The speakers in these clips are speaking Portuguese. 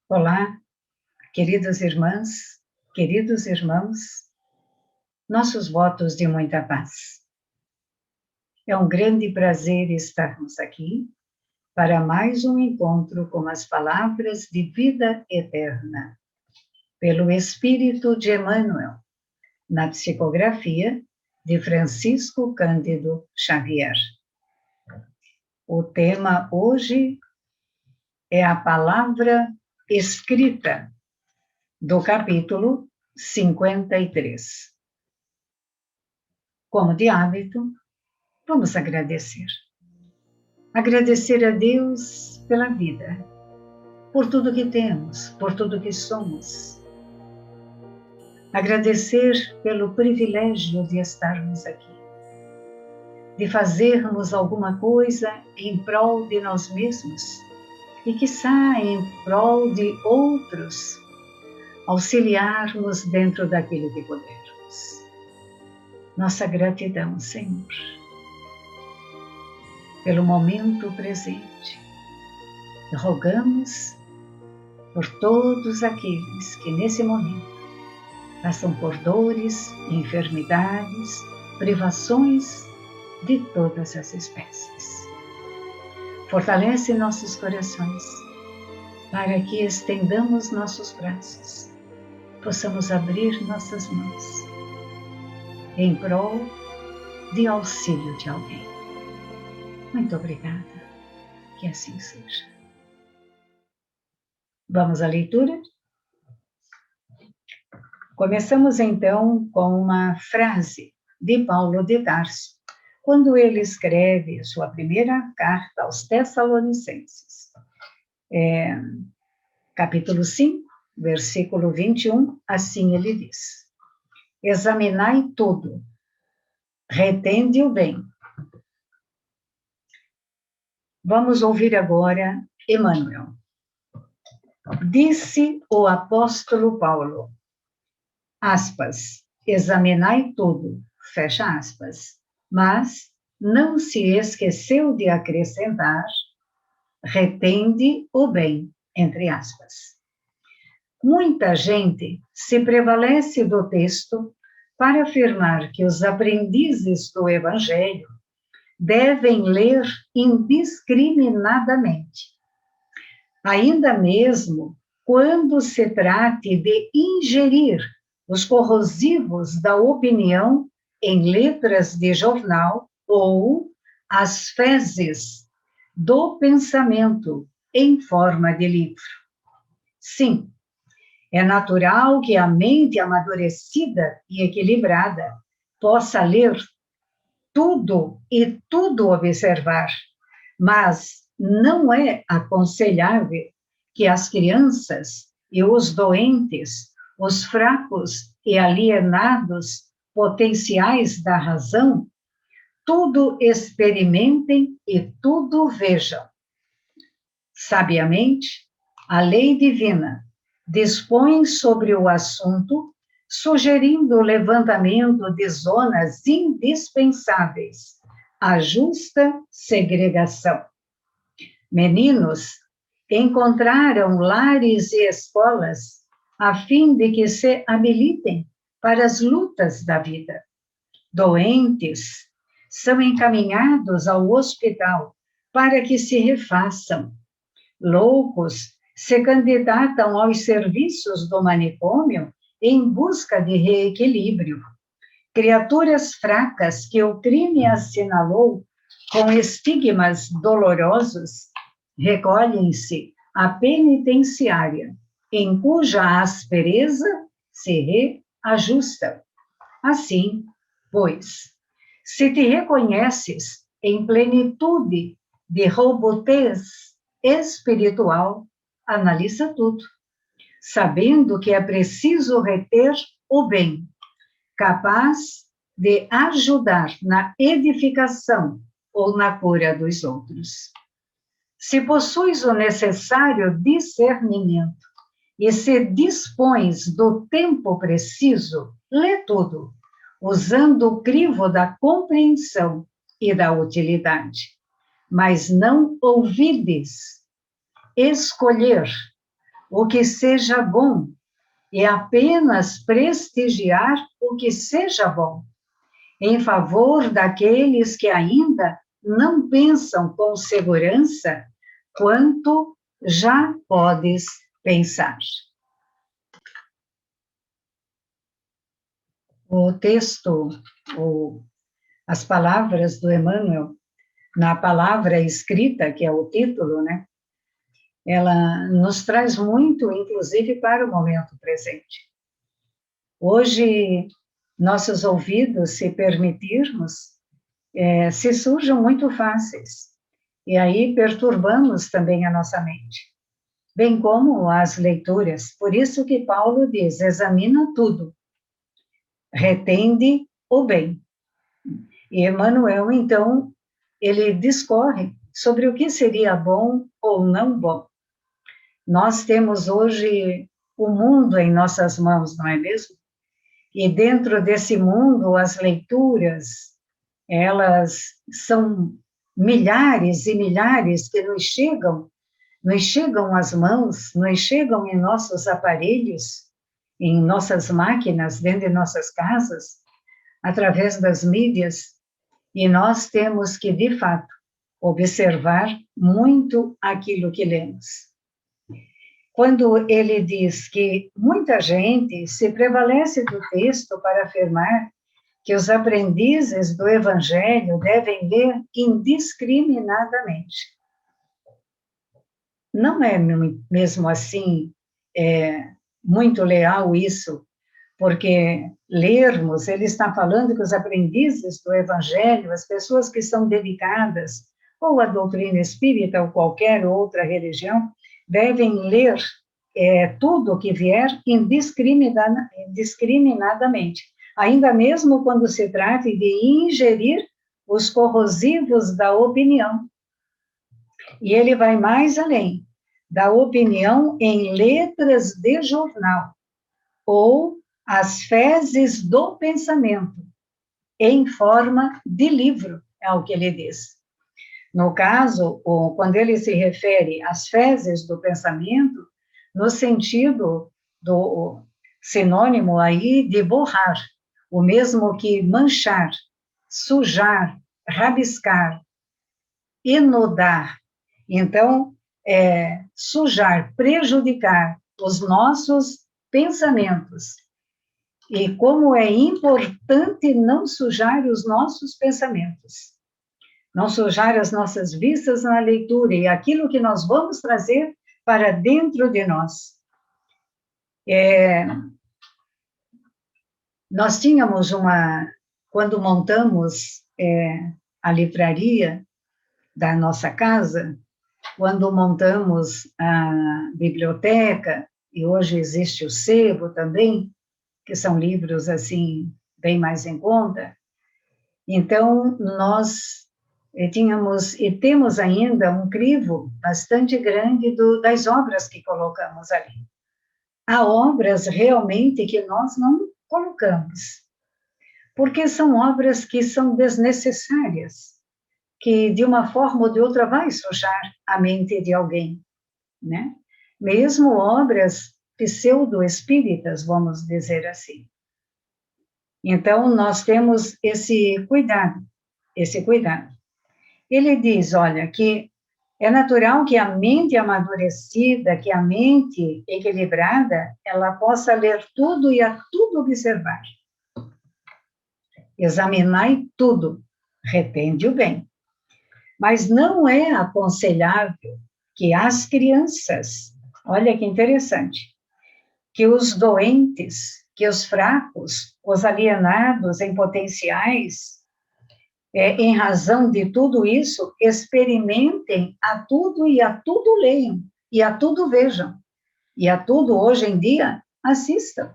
Olá, queridas irmãs, queridos irmãos, nossos votos de muita paz. É um grande prazer estarmos aqui para mais um encontro com as palavras de vida eterna, pelo Espírito de Emmanuel, na psicografia de Francisco Cândido Xavier. O tema hoje é a palavra escrita, do capítulo 53. Como de hábito, vamos agradecer. Agradecer a Deus pela vida, por tudo que temos, por tudo que somos. Agradecer pelo privilégio de estarmos aqui, de fazermos alguma coisa em prol de nós mesmos e, quiçá, em prol de outros, auxiliarmos dentro daquilo que pudermos. Nossa gratidão, Senhor, pelo momento presente. Rogamos por todos aqueles que nesse momento passam por dores, enfermidades, privações de todas as espécies. Fortalece nossos corações para que estendamos nossos braços, possamos abrir nossas mãos em prol de auxílio de alguém. Muito obrigada, que assim seja. Vamos à leitura? Começamos então com uma frase de Paulo de Tarso, quando ele escreve sua primeira carta aos Tessalonicenses. Capítulo 5, versículo 21, assim ele diz: examinai tudo, retende o bem. Vamos ouvir agora Emmanuel. Disse o apóstolo Paulo, aspas, examinai tudo, fecha aspas, mas não se esqueceu de acrescentar, retende o bem, entre aspas. Muita gente se prevalece do texto para afirmar que os aprendizes do Evangelho devem ler indiscriminadamente, ainda mesmo quando se trate de ingerir os corrosivos da opinião em letras de jornal ou as fezes do pensamento em forma de livro. Sim, é natural que a mente amadurecida e equilibrada possa ler tudo e tudo observar, mas não é aconselhável que as crianças e os doentes, os fracos e alienados potenciais da razão, tudo experimentem e tudo vejam. Sabiamente, a lei divina dispõe sobre o assunto, sugerindo o levantamento de zonas indispensáveis, a justa segregação. Meninos encontraram lares e escolas a fim de que se habilitem para as lutas da vida. Doentes são encaminhados ao hospital para que se refaçam. Loucos se candidatam aos serviços do manicômio em busca de reequilíbrio. Criaturas fracas que o crime assinalou com estigmas dolorosos recolhem-se à penitenciária, em cuja aspereza se reajustam. Assim, pois, se te reconheces em plenitude de robustez espiritual, analisa tudo, sabendo que é preciso reter o bem, capaz de ajudar na edificação ou na cura dos outros. Se possuis o necessário discernimento e se dispões do tempo preciso, lê tudo, usando o crivo da compreensão e da utilidade. Mas não ouvides escolher o que seja bom e apenas prestigiar o que seja bom, em favor daqueles que ainda não pensam com segurança quanto já podes pensar. O texto, as palavras do Emmanuel, na palavra escrita, que é o título, né? Ela nos traz muito, inclusive, para o momento presente. Hoje, nossos ouvidos, se permitirmos, se surjam muito fáceis, e aí perturbamos também a nossa mente, bem como as leituras. Por isso que Paulo diz, examina tudo, retende o bem. E Emmanuel, então, ele discorre sobre o que seria bom ou não bom. Nós temos hoje o mundo em nossas mãos, não é mesmo? E dentro desse mundo, as leituras, elas são milhares e milhares que nos chegam às mãos, nos chegam em nossos aparelhos, em nossas máquinas, dentro de nossas casas, através das mídias, e nós temos que, de fato, observar muito aquilo que lemos. Quando ele diz que muita gente se prevalece do texto para afirmar que os aprendizes do Evangelho devem ler indiscriminadamente. Não é mesmo assim muito leal isso, porque lermos, ele está falando que os aprendizes do Evangelho, as pessoas que são dedicadas ou à doutrina espírita ou qualquer outra religião, devem ler tudo o que vier indiscriminadamente, ainda mesmo quando se trate de ingerir os corrosivos da opinião. E ele vai mais além, da opinião em letras de jornal, ou as fezes do pensamento, em forma de livro, é o que ele diz. No caso, quando ele se refere às fezes do pensamento, no sentido do sinônimo aí de borrar, o mesmo que manchar, sujar, rabiscar, inundar. Então, sujar, prejudicar os nossos pensamentos. E como é importante não sujar os nossos pensamentos, não sujar as nossas vistas na leitura e aquilo que nós vamos trazer para dentro de nós. Nós tínhamos quando montamos a livraria da nossa casa, quando montamos a biblioteca, e hoje existe o sebo também, que são livros, assim, bem mais em conta. Então, nós tínhamos, e temos ainda, um crivo bastante grande das obras que colocamos ali. Há obras, realmente, que nós não colocamos, porque são obras que são desnecessárias, que, de uma forma ou de outra, vai sujar a mente de alguém, né? Mesmo obras pseudo-espíritas, vamos dizer assim. Então, nós temos esse cuidado. Ele diz, olha, que é natural que a mente amadurecida, que a mente equilibrada, ela possa ler tudo e a tudo observar. Examinar tudo, retende o bem. Mas não é aconselhável que as crianças, olha que interessante, que os doentes, que os fracos, os alienados em potenciais, em razão de tudo isso, experimentem a tudo e a tudo leiam, e a tudo vejam, e a tudo, hoje em dia, assistam.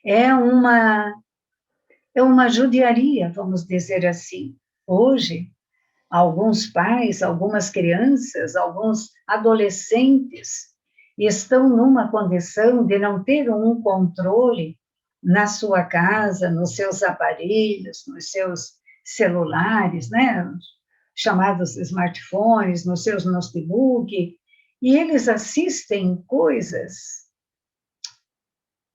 É uma judiaria, vamos dizer assim. Hoje, alguns pais, algumas crianças, alguns adolescentes estão numa condição de não ter um controle na sua casa, nos seus aparelhos, nos seus celulares, né, chamados smartphones, nos seus notebooks, E eles assistem coisas,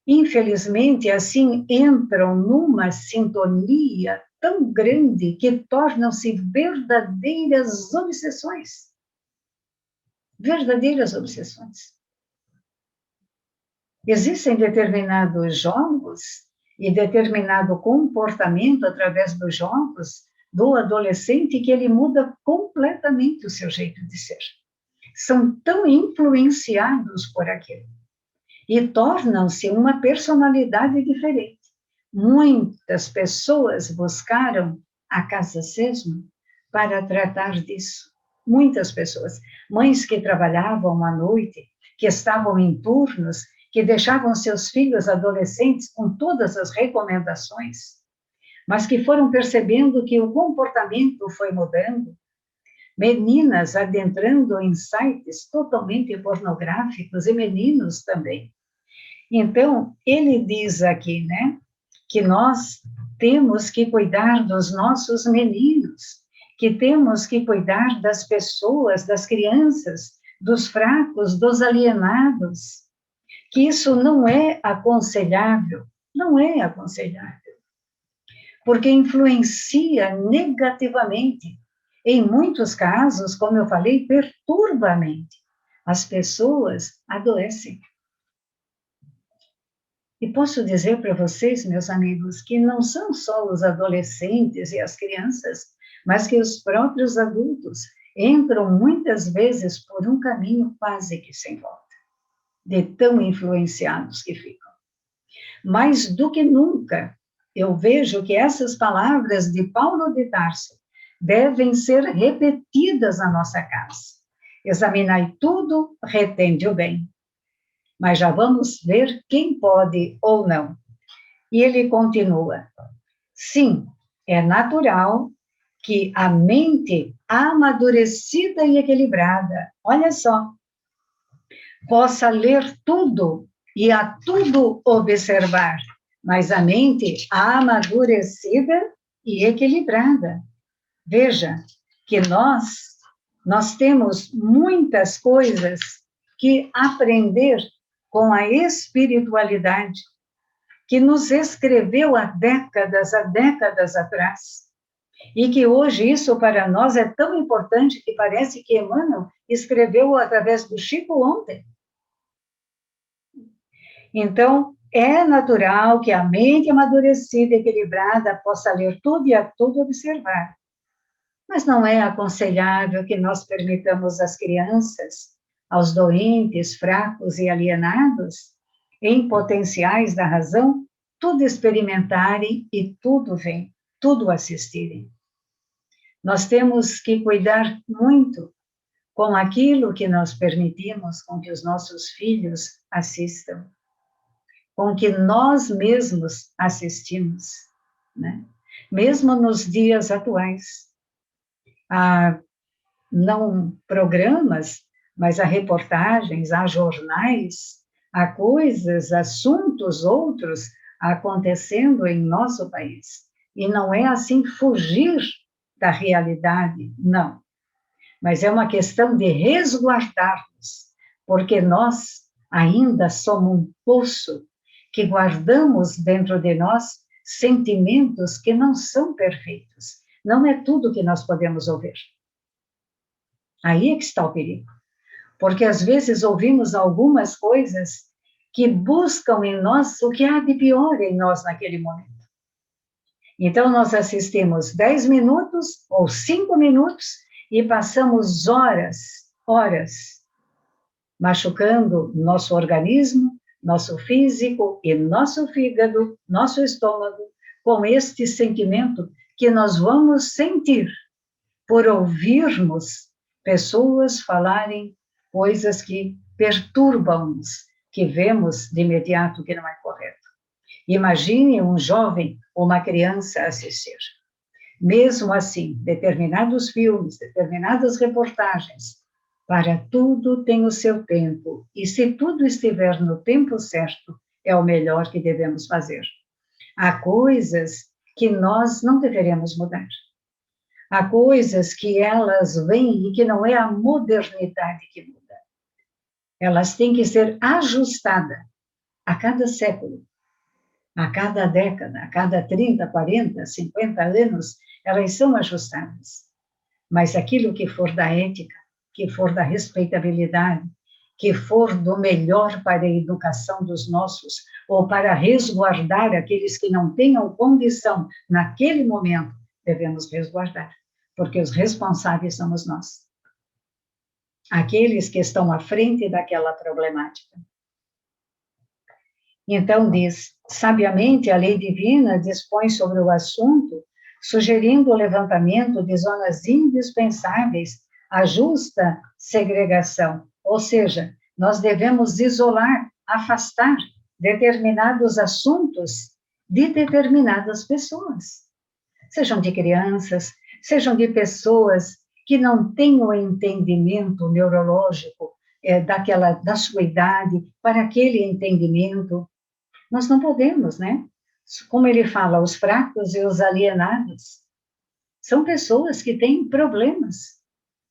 infelizmente, assim, entram numa sintonia tão grande que tornam-se verdadeiras obsessões. Verdadeiras obsessões. Existem determinados jogos e determinado comportamento através dos jogos do adolescente que ele muda completamente o seu jeito de ser. São tão influenciados por aquilo e tornam-se uma personalidade diferente. Muitas pessoas buscaram a Casa Sesma para tratar disso. Muitas pessoas, mães que trabalhavam à noite, que estavam em turnos, que deixavam seus filhos adolescentes com todas as recomendações, mas que foram percebendo que o comportamento foi mudando, meninas adentrando em sites totalmente pornográficos e meninos também. Então, ele diz aqui, né, que nós temos que cuidar dos nossos meninos, que temos que cuidar das pessoas, das crianças, dos fracos, dos alienados, que isso não é aconselhável, não é aconselhável, porque influencia negativamente. Em muitos casos, como eu falei, perturba a mente. As pessoas adoecem. E posso dizer para vocês, meus amigos, que não são só os adolescentes e as crianças, mas que os próprios adultos entram muitas vezes por um caminho quase que sem volta, de tão influenciados que ficam. Mais do que nunca, eu vejo que essas palavras de Paulo de Tarso devem ser repetidas na nossa casa. Examinai tudo, retende o bem. Mas já vamos ver quem pode ou não. E ele continua: sim, é natural que a mente amadurecida e equilibrada, olha só, possa ler tudo e a tudo observar, mas a mente amadurecida e equilibrada. Veja que nós temos muitas coisas que aprender com a espiritualidade, que nos escreveu há décadas atrás, e que hoje isso para nós é tão importante que parece que Emmanuel escreveu através do Chico ontem. Então, é natural que a mente amadurecida e equilibrada possa ler tudo e a tudo observar. Mas não é aconselhável que nós permitamos às crianças, aos doentes, fracos e alienados, em potenciais da razão, tudo experimentarem e tudo ver, tudo assistirem. Nós temos que cuidar muito com aquilo que nós permitimos com que os nossos filhos assistam, com que nós mesmos assistimos, né? Mesmo nos dias atuais. Não programas, mas há reportagens, há jornais, há coisas, assuntos outros acontecendo em nosso país. E não é assim fugir da realidade, não. Mas é uma questão de resguardarmos, porque nós ainda somos um poço que guardamos dentro de nós sentimentos que não são perfeitos. Não é tudo que nós podemos ouvir. Aí é que está o perigo. Porque às vezes ouvimos algumas coisas que buscam em nós o que há de pior em nós naquele momento. Então nós assistimos 10 minutos ou 5 minutos e passamos horas machucando nosso organismo, nosso físico e nosso fígado, nosso estômago, com este sentimento que nós vamos sentir por ouvirmos pessoas falarem coisas que perturbam-nos, que vemos de imediato que não é correto. Imagine um jovem ou uma criança assistir. Mesmo assim, determinados filmes, determinadas reportagens, para tudo tem o seu tempo, e se tudo estiver no tempo certo, é o melhor que devemos fazer. Há coisas que nós não deveremos mudar. Há coisas que elas vêm e que não é a modernidade que muda, Elas têm que ser ajustadas a cada século, a cada década, a cada 30, 40, 50 anos, elas são ajustadas. Mas aquilo que for da ética, que for da respeitabilidade, que for do melhor para a educação dos nossos, ou para resguardar aqueles que não tenham condição naquele momento, devemos resguardar, porque os responsáveis somos nós. Aqueles que estão à frente daquela problemática. Então diz, sabiamente a lei divina dispõe sobre o assunto, sugerindo o levantamento de zonas indispensáveis à justa segregação, ou seja, nós devemos isolar, afastar determinados assuntos de determinadas pessoas, sejam de crianças, sejam de pessoas que não têm o entendimento neurológico da sua idade, para aquele entendimento. Nós não podemos, né? Como ele fala, os fracos e os alienados. São pessoas que têm problemas.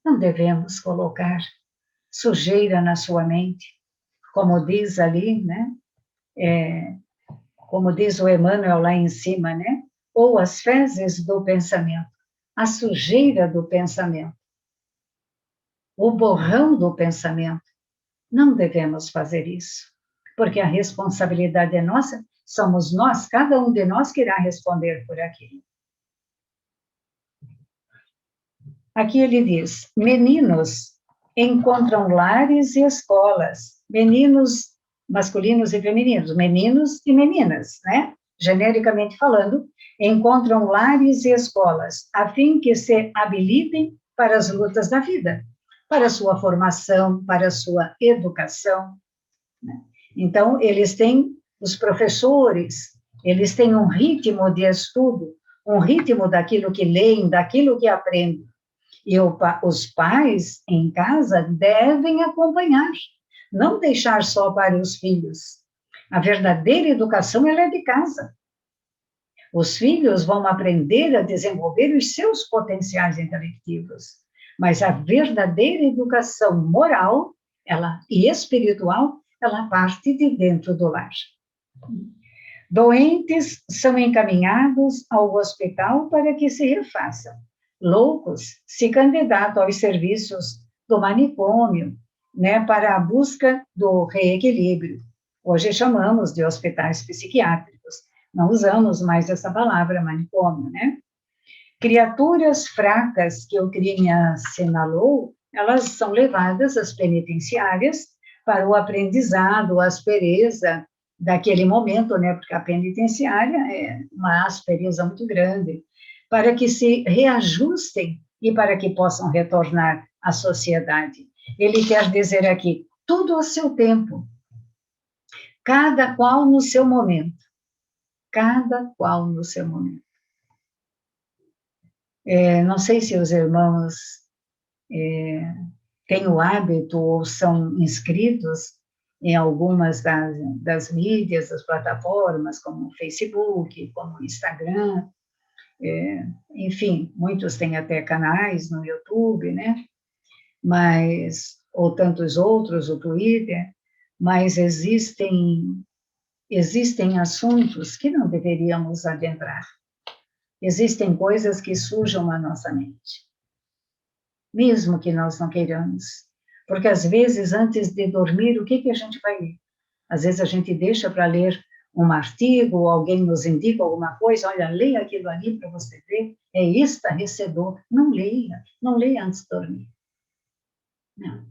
Não devemos colocar sujeira na sua mente. Como diz ali, né? Como diz o Emmanuel lá em cima, né? Ou as fezes do pensamento. A sujeira do pensamento. O borrão do pensamento. Não devemos fazer isso. Porque a responsabilidade é nossa, somos nós, cada um de nós que irá responder por aquilo. Aqui ele diz, meninos encontram lares e escolas, meninos masculinos e femininos, meninos e meninas, né? Genericamente falando, encontram lares e escolas, a fim que se habilitem para as lutas da vida, para a sua formação, para a sua educação, né? Então, eles têm, os professores, eles têm um ritmo de estudo, um ritmo daquilo que leem, daquilo que aprendem. E os pais, em casa, devem acompanhar, não deixar só para os filhos. A verdadeira educação, ela é de casa. Os filhos vão aprender a desenvolver os seus potenciais intelectivos, mas a verdadeira educação moral, e espiritual, ela parte de dentro do lar. Doentes são encaminhados ao hospital para que se refaçam. Loucos se candidatam aos serviços do manicômio, né, para a busca do reequilíbrio. Hoje chamamos de hospitais psiquiátricos. Não usamos mais essa palavra manicômio, né? Criaturas fracas que o crime assinalou, elas são levadas às penitenciárias para o aprendizado, a aspereza daquele momento, né? Porque a penitenciária é uma aspereza muito grande, para que se reajustem e para que possam retornar à sociedade. Ele quer dizer aqui, tudo a seu tempo, cada qual no seu momento, cada qual no seu momento. Não sei se os irmãos têm o hábito ou são inscritos em algumas das mídias, das plataformas, como o Facebook, como o Instagram, enfim, muitos têm até canais no YouTube, né? Ou tantos outros, o Twitter, mas existem assuntos que não deveríamos adentrar. Existem coisas que sujam a nossa mente, mesmo que nós não queiramos. Porque, às vezes, antes de dormir, o que a gente vai ler? Às vezes, a gente deixa para ler um artigo, ou alguém nos indica alguma coisa, olha, leia aquilo ali para você ver, é estarrecedor. Não leia antes de dormir. Não.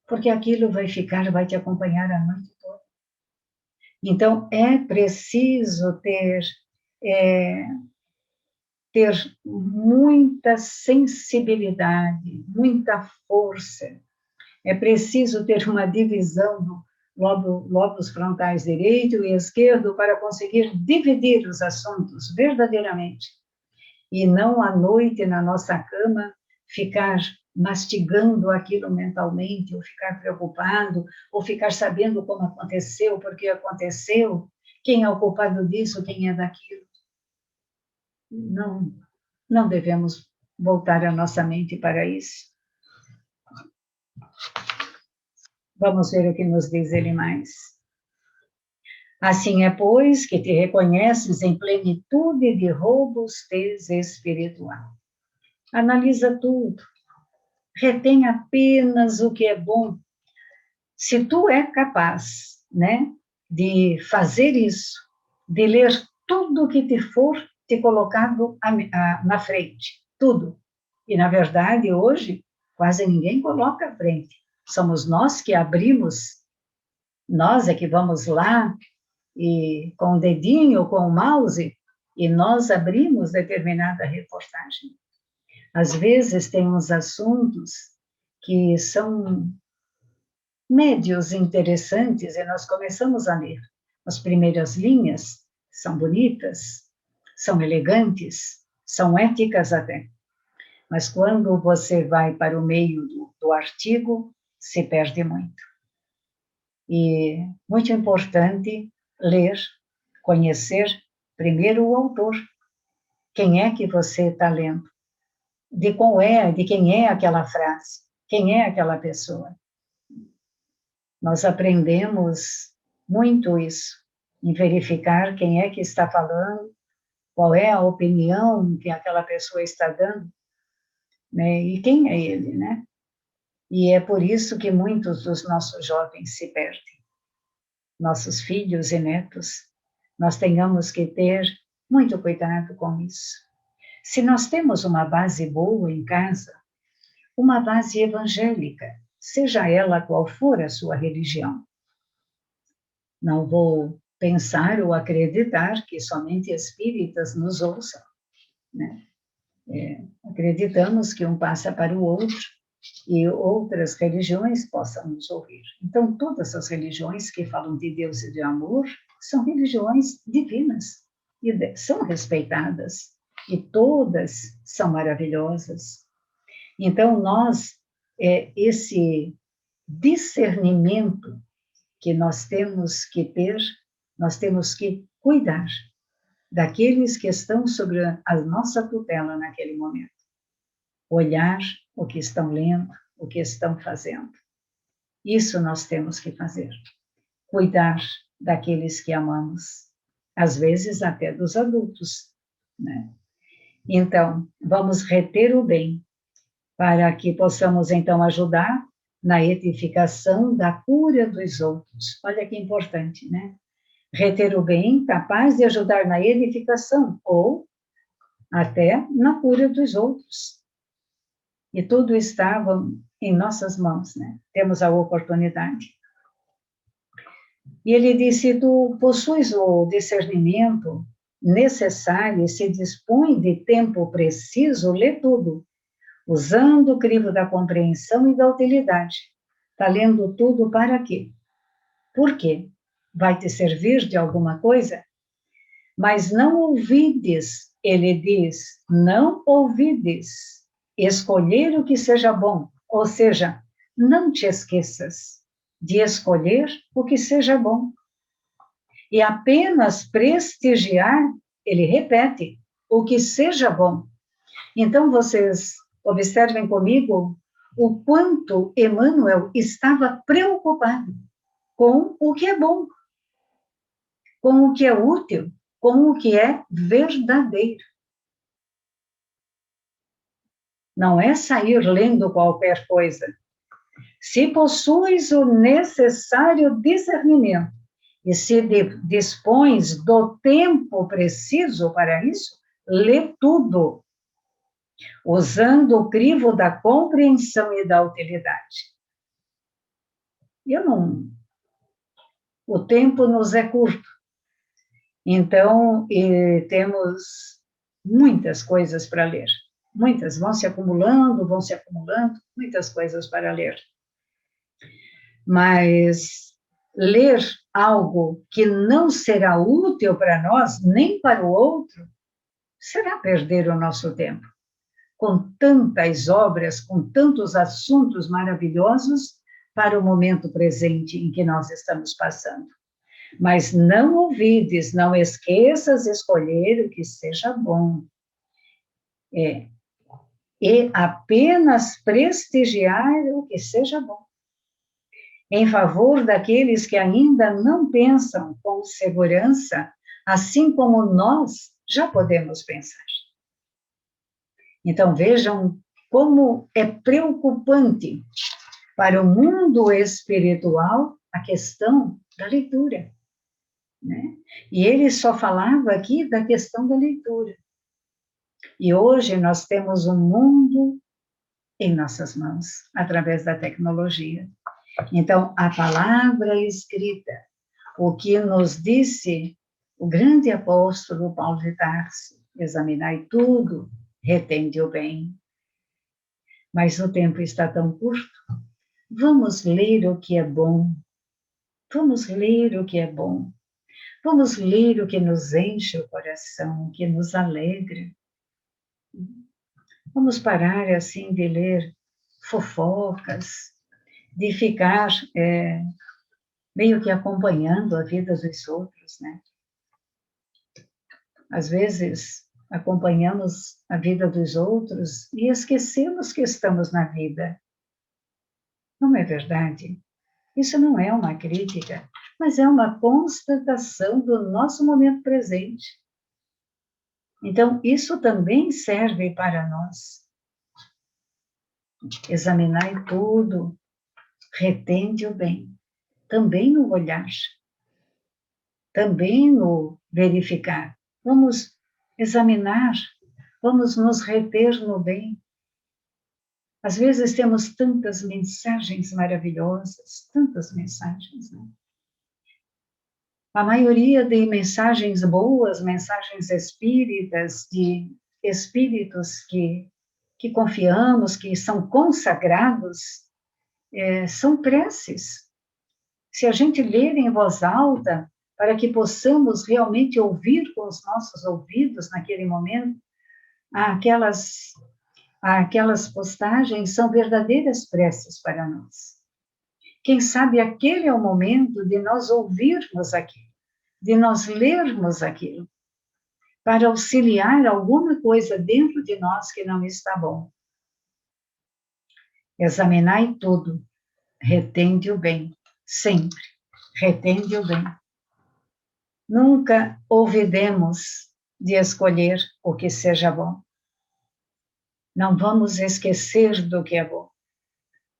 Porque aquilo vai te acompanhar a noite toda. Então, é preciso ter muita sensibilidade, muita força. É preciso ter uma divisão do lóbulos frontais direito e esquerdo para conseguir dividir os assuntos verdadeiramente. E não à noite na nossa cama ficar mastigando aquilo mentalmente, ou ficar preocupado, ou ficar sabendo como aconteceu, por que aconteceu, quem é o culpado disso, quem é daquilo. Não devemos voltar a nossa mente para isso. Vamos ver o que nos diz ele mais. Assim é, pois, que te reconheces em plenitude de robustez espiritual. Analisa tudo. Retém apenas o que é bom. Se tu é capaz, né, de fazer isso, de ler tudo o que te for te colocado na frente, tudo. E, na verdade, hoje, quase ninguém coloca à frente. Somos nós que abrimos, nós é que vamos lá, e com o dedinho, com o mouse, e nós abrimos determinada reportagem. Às vezes tem uns assuntos que são médios interessantes e nós começamos a ler. As primeiras linhas são bonitas, são elegantes, são éticas até. Mas quando você vai para o meio do artigo, se perde muito. E muito importante ler, conhecer primeiro o autor. Quem é que você está lendo? De quem é aquela frase? Quem é aquela pessoa? Nós aprendemos muito isso, em verificar quem é que está falando, qual é a opinião que aquela pessoa está dando, né? E quem é ele, né? E é por isso que muitos dos nossos jovens se perdem. Nossos filhos e netos, nós tenhamos que ter muito cuidado com isso. Se nós temos uma base boa em casa, uma base evangélica, seja ela qual for a sua religião, não vou pensar ou acreditar que somente espíritas nos ouçam, né? Acreditamos que um passa para o outro e outras religiões possam nos ouvir. Então, todas as religiões que falam de Deus e de amor são religiões divinas e são respeitadas, e todas são maravilhosas. Então, esse discernimento que nós temos que ter, nós temos que cuidar daqueles que estão sobre a nossa tutela naquele momento. Olhar o que estão lendo, o que estão fazendo. Isso nós temos que fazer. Cuidar daqueles que amamos, às vezes até dos adultos, né? Então, vamos reter o bem, para que possamos, então, ajudar na edificação da cura dos outros. Olha que importante, né? Reter o bem, capaz de ajudar na edificação, ou até na cura dos outros. E tudo estava em nossas mãos, né? Temos a oportunidade. E ele disse, tu possuis o discernimento necessário e se dispõe de tempo preciso, lê tudo, usando o crivo da compreensão e da utilidade. Está lendo tudo para quê? Por quê? Vai te servir de alguma coisa? Mas não ouvides, ele diz, não ouvides, escolher o que seja bom, ou seja, não te esqueças de escolher o que seja bom. E apenas prestigiar, ele repete, o que seja bom. Então, vocês observem comigo o quanto Emmanuel estava preocupado com o que é bom, com o que é útil, com o que é verdadeiro. Não é sair lendo qualquer coisa. Se possuis o necessário discernimento e se dispões do tempo preciso para isso, lê tudo, usando o crivo da compreensão e da utilidade. O tempo nos é curto, então temos muitas coisas para ler. Muitas vão se acumulando, muitas coisas para ler. Mas ler algo que não será útil para nós, nem para o outro, será perder o nosso tempo. Com tantas obras, com tantos assuntos maravilhosos para o momento presente em que nós estamos passando. Mas não ouvides, não esqueças escolher o que seja bom. E apenas prestigiar o que seja bom. em favor daqueles que ainda não pensam com segurança, assim como nós já podemos pensar. Então, vejam como é preocupante para o mundo espiritual a questão da leitura, né? E ele só falava aqui da questão da leitura. E hoje nós temos um mundo em nossas mãos, através da tecnologia. Então, a palavra escrita, o que nos disse o grande apóstolo Paulo de Tarso, examinai tudo, retende o bem. Mas o tempo está tão curto, vamos ler o que é bom, vamos ler o que é bom, vamos ler o que nos enche o coração, o que nos alegra. Vamos parar, assim, de ler fofocas, de ficar meio que acompanhando a vida dos outros, né? Às vezes, acompanhamos a vida dos outros e esquecemos que estamos na vida. Não é verdade? Isso não é uma crítica, mas é uma constatação do nosso momento presente. Então, isso também serve para nós. Examinai tudo, retende o bem, também no olhar, também no verificar. Vamos examinar, vamos nos reter no bem. Às vezes temos tantas mensagens maravilhosas, tantas mensagens, né? A maioria de mensagens boas, mensagens espíritas, de espíritos que confiamos, que são consagrados, são preces. Se a gente ler em voz alta, para que possamos realmente ouvir com os nossos ouvidos naquele momento, aquelas postagens são verdadeiras preces para nós. Quem sabe aquele é o momento de nós ouvirmos aquilo, de nós lermos aquilo, para auxiliar alguma coisa dentro de nós que não está bom. Examinai tudo, retende o bem, sempre, retende o bem. Nunca olvidemos de escolher o que seja bom. Não vamos esquecer do que é bom,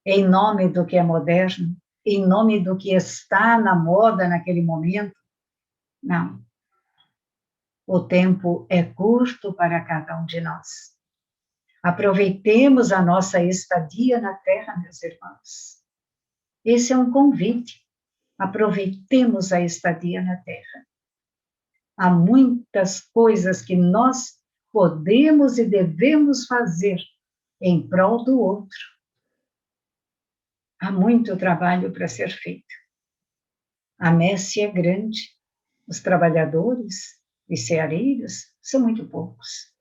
em nome do que é moderno, em nome do que está na moda naquele momento. Não. O tempo é curto para cada um de nós. Aproveitemos a nossa estadia na Terra, meus irmãos. Esse é um convite. Aproveitemos a estadia na Terra. Há muitas coisas que nós podemos e devemos fazer em prol do outro. Há muito trabalho para ser feito. A messe é grande. Os trabalhadores e ceareiros são muito poucos.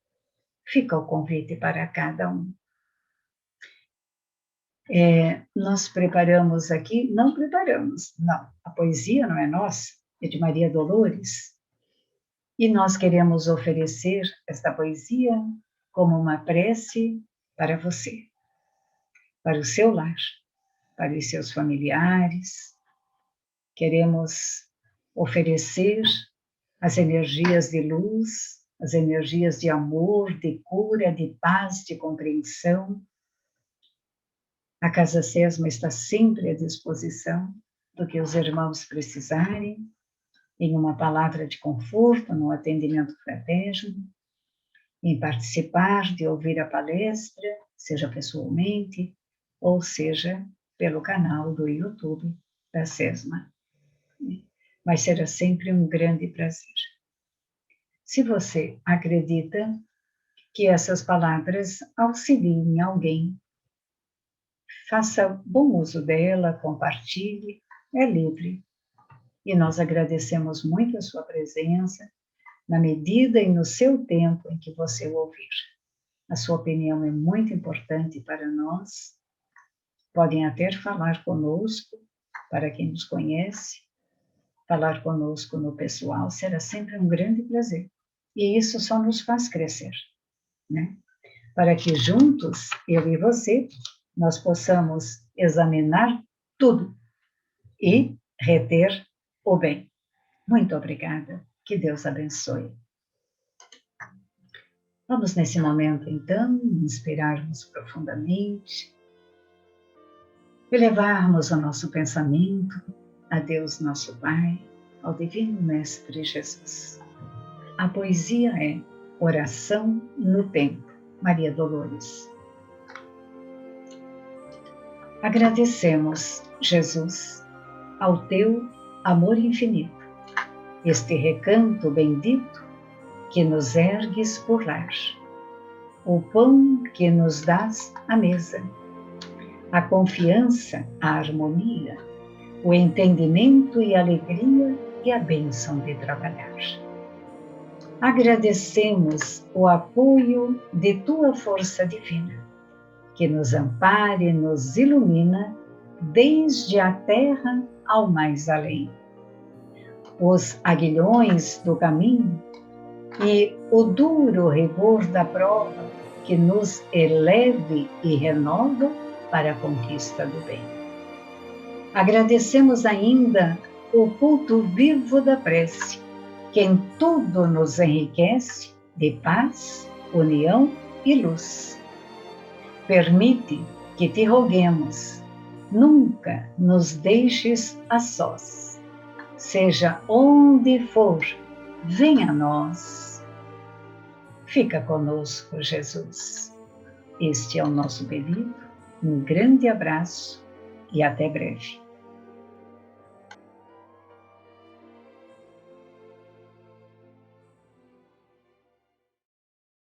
Fica o convite para cada um. Nós preparamos aqui, não preparamos, não. A poesia não é nossa, é de Maria Dolores. E nós queremos oferecer esta poesia como uma prece para você, para o seu lar, para os seus familiares. Queremos oferecer as energias de luz, as energias de amor, de cura, de paz, de compreensão. A Casa Sesma está sempre à disposição do que os irmãos precisarem, em uma palavra de conforto, no atendimento fraterno, em participar, de ouvir a palestra, seja pessoalmente, ou seja pelo canal do YouTube da Sesma. Mas será sempre um grande prazer. Se você acredita que essas palavras auxiliem alguém, faça bom uso dela, compartilhe, é livre. E nós agradecemos muito a sua presença, na medida e no seu tempo em que você ouvir. A sua opinião é muito importante para nós. Podem até falar conosco, para quem nos conhece, falar conosco no pessoal, será sempre um grande prazer. E isso só nos faz crescer, né? Para que juntos, eu e você, nós possamos examinar tudo, e reter o bem. Muito obrigada. Que Deus abençoe. Vamos nesse momento, então, inspirarmos profundamente, elevarmos o nosso pensamento a Deus nosso Pai, ao Divino Mestre Jesus. A poesia é Oração no Tempo, Maria Dolores. Agradecemos, Jesus, ao teu amor infinito, este recanto bendito que nos ergues por lar, o pão que nos dás à mesa, a confiança, a harmonia, o entendimento e a alegria e a bênção de trabalhar. Agradecemos o apoio de tua força divina, que nos ampara e nos ilumina desde a terra ao mais além. Os aguilhões do caminho e o duro rigor da prova que nos eleve e renova para a conquista do bem. Agradecemos ainda o culto vivo da prece, que em tudo nos enriquece de paz, união e luz. Permite que te roguemos, nunca nos deixes a sós. Seja onde for, venha a nós. Fica conosco, Jesus. Este é o nosso pedido. Um grande abraço e até breve.